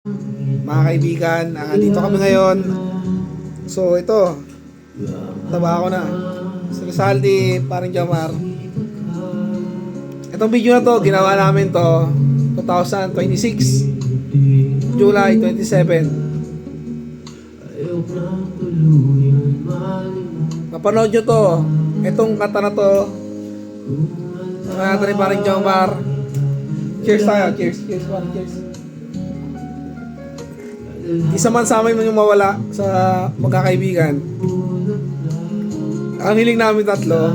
Mga kaibigan, dito kami ngayon. So ito, taba ako na. Si Rizaldi, parang Jamar. Itong video na to, ginawa namin to 2026 July 27. Mapanood nyo to. Itong kanta na to, natin parang Jamar. Cheers tayo, cheers, cheers, parang cheers. Isa man sa amin yung mawala sa magkakaibigan. Ang hiling namin tatlo,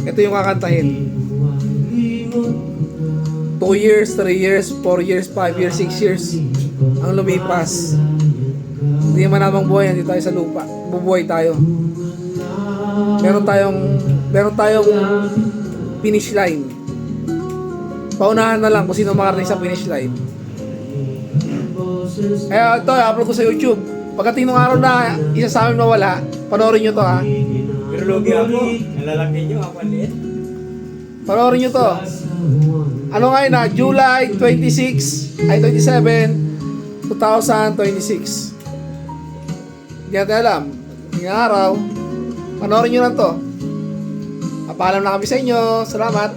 ito yung kakantahin. 2 years, 3 years, 4 years, 5 years, 6 years ang lumipas. Hindi man namang buhay, hindi tayo sa lupa. Bubuhay tayo. Meron tayong finish line. Paunahan na lang kung sino makarating sa finish line. Ito, i-upload ko sa YouTube. Pagdating ng araw na isa sa amin mawala, panoorin nyo to ha. Pero logi ako, nalalaki nyo, ako liit. Panoorin nyo to. Ano ngayon na? July 27, 2026. Hindi natin alam. Ngayong araw, panoorin nyo lang to. Papaalam na kami sa inyo. Salamat.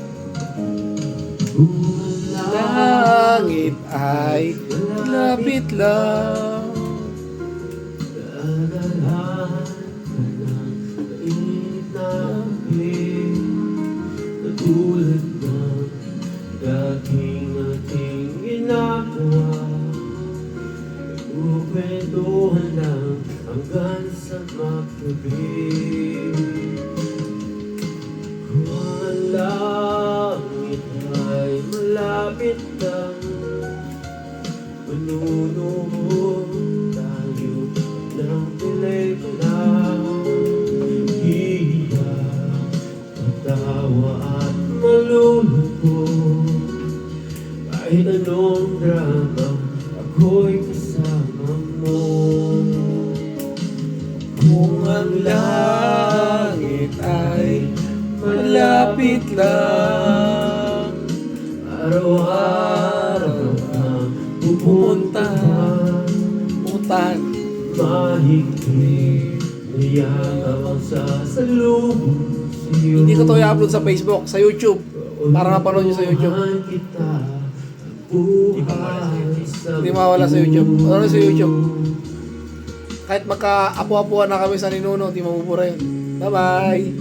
Langit ay lapit lang. Tulad ng dating ating ginagawa, nagkukwentuhan lang hanggang sa maggabi. Kung ang langit ay malapit lang, manunood tayo ng pelikula. Iiyak, tatawa at malulungkot, kahit anong drama, ako'y kasama mo. Kung ang langit ay malapit lang, Araw-araw kang pupuntahan, mahigpit, niyakap ang sasalubong sa'yo. hindi ko to i-upload sa Facebook, sa YouTube. Para mapanood nyo sa YouTube. Hindi mawala sa YouTube. Ano sa YouTube? Kahit magka-apu-apuan na kami sa ninuno, hindi mabubura yun. Bye-bye!